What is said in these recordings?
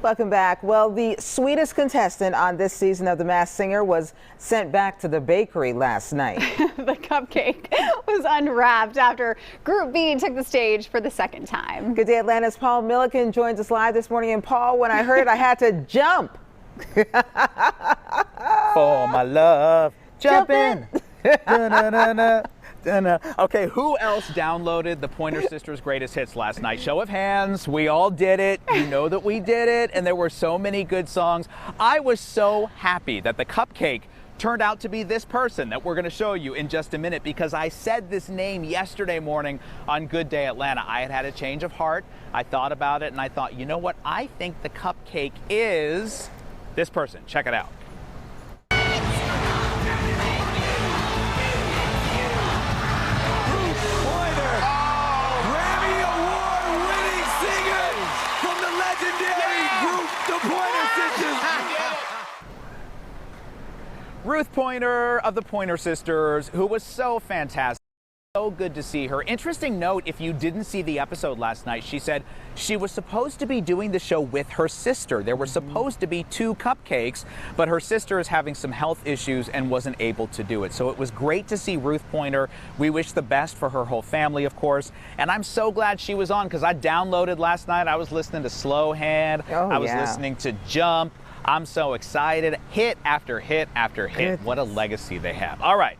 Welcome back. Well, the sweetest contestant on this season of The Masked Singer was sent back to the bakery last night. The cupcake was unwrapped after Group B took the stage for the second time. Good day, Atlanta's Paul Milliken joins us live this morning. And Paul, when I heard it, I had to jump. For my love, jump in. Okay, who else downloaded the Pointer Sisters' greatest hits last night? Show of hands. We all did it. You know that we did it, and there were so many good songs. I was so happy that the cupcake turned out to be this person that we're going to show you in just a minute, because I said this name yesterday morning on Good Day Atlanta. I had a change of heart. I thought about it, and I thought, you know what? I think the cupcake is this person. Check it out. Ruth Pointer of the Pointer Sisters, who was so fantastic. So good to see her. Interesting note, if you didn't see the episode last night, she said she was supposed to be doing the show with her sister. There were supposed to be 2 cupcakes, but her sister is having some health issues and wasn't able to do it. So it was great to see Ruth Pointer. We wish the best for her whole family, of course. And I'm so glad she was on, because I downloaded last night. I was listening to Slow Hand. I was listening to Jump. I'm so excited. Hit after hit after hit. Goodness. What a legacy they have. All right,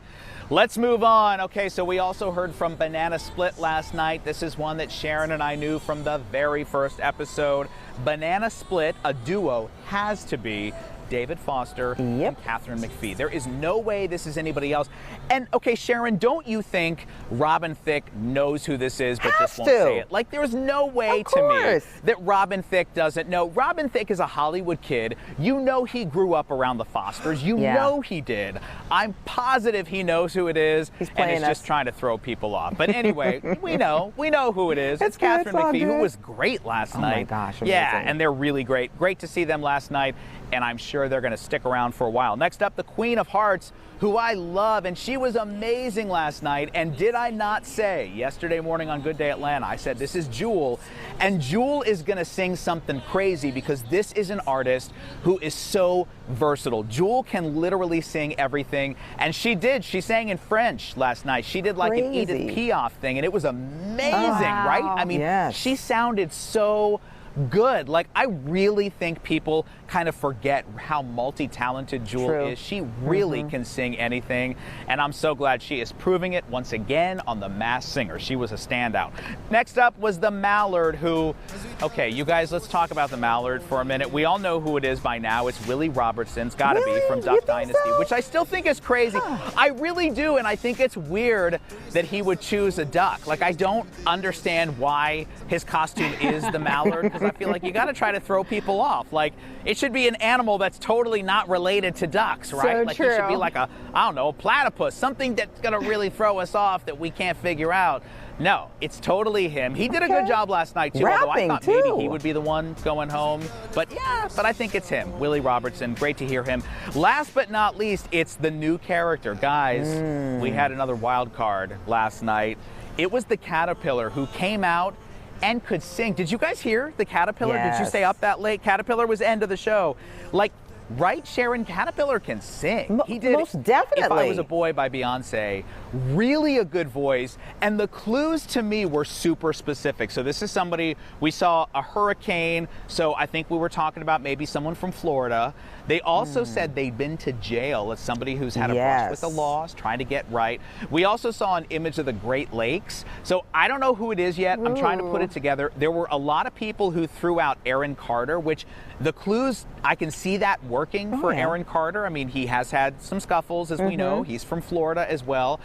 let's move on. Okay, so we also heard from Banana Split last night. This is one that Sharon and I knew from the very first episode. Banana Split, a duo, has to be David Foster and Catherine McPhee. There is no way this is anybody else. And okay, Sharon, don't you think Robin Thicke knows who this is but just won't say it? Like, there's no way to me that Robin Thicke doesn't know. Robin Thicke is a Hollywood kid. You know he grew up around the Fosters. You know he did. I'm positive he knows who it is, and is just trying to throw people off. But anyway, we know who it is. It's Catherine McPhee, who was great last night. Oh my gosh, amazing. Yeah, and they're really great. Great to see them last night, and I'm sure they're going to stick around for a while. Next up, the Queen of Hearts, who I love, and she was amazing last night. And did I not say yesterday morning on Good Day Atlanta, I said this is Jewel, and Jewel is going to sing something crazy, because this is an artist who is so versatile. Jewel can literally sing everything, and she did. She sang in French last night. She did like an Edith Piaf thing, and it was amazing, right? I mean, she sounded so good. Like, I really think people kind of forget how multi-talented Jewel is. She really can sing anything, and I'm so glad she is proving it once again on The Masked Singer. She was a standout. Next up was the Mallard, who, okay, you guys, let's talk about the Mallard for a minute. We all know who it is by now. It's Willie Robertson. It's got to be from Duck Dynasty, which I still think is crazy. I really do, and I think it's weird that he would choose a duck. Like, I don't understand why his costume is the Mallard, because I feel like you got to try to throw people off. Like, it should be an animal that's totally not related to ducks, right? So like, true. It should be like a, I don't know, a platypus, something that's going to really throw us off that we can't figure out. No, it's totally him. He did a good job last night, too, although I thought maybe he would be the one going home. But yeah, but I think it's him, Willie Robertson. Great to hear him. Last but not least, it's the new character. Guys, we had another wild card last night. It was the Caterpillar, who came out and could sing. Did you guys hear the Caterpillar? Did you stay up that late? Caterpillar was the end of the show. Like, right, Sharon? Caterpillar can sing. He did most definitely. If I Was a Boy by Beyonce. Really a good voice. And the clues to me were super specific. So this is somebody, we saw a hurricane. So I think we were talking about maybe someone from Florida. They also said they'd been to jail as somebody who's had a brush with the laws, trying to get right. We also saw an image of the Great Lakes. So I don't know who it is yet. I'm trying to put it together. There were a lot of people who threw out Aaron Carter, which the clues, I can see that working for Aaron Carter. I mean, he has had some scuffles, as we know. He's from Florida as well.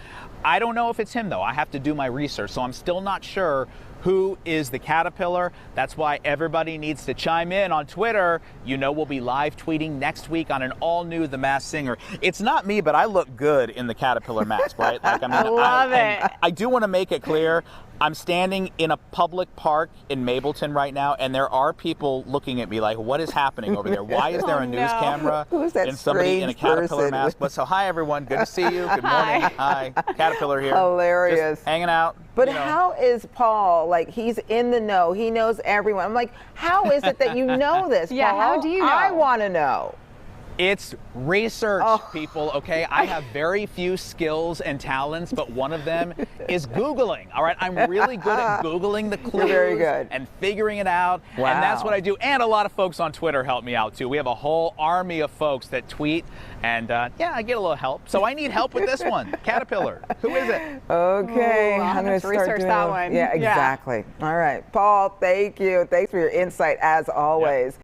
I don't know if it's him, though. I have to do my research, so I'm still not sure who is the Caterpillar. That's why everybody needs to chime in on Twitter. You know, we'll be live tweeting next week on an all-new The Masked Singer. It's not me, but I look good in the Caterpillar mask, right? Like, I mean, I love it. I do want to make it clear, I'm standing in a public park in Mableton right now, and there are people looking at me like, what is happening over there? Why is there a news camera Who's that and somebody in a caterpillar mask? But so, hi, everyone. Good to see you. Good morning. Hi. Caterpillar here. Hilarious. Just hanging out. But you know. how is Paul, like, he's in the know, he knows everyone. I'm like, how is it that you know this, Yeah, Paul? how do you know? I want to know. It's research, Oh. people, okay? I have very few skills and talents, but one of them is Googling, all right? I'm really good at Googling the clues very good. and figuring it out, Wow. and that's what I do. And a lot of folks on Twitter help me out, too. We have a whole army of folks that tweet, and yeah, I get a little help. So I need help with this one. Caterpillar, who is it? Okay, Ooh, I'll have gonna to start research doing that a- one. Yeah, Yeah. exactly. All right, Paul, thank you. Thanks for your insight as always.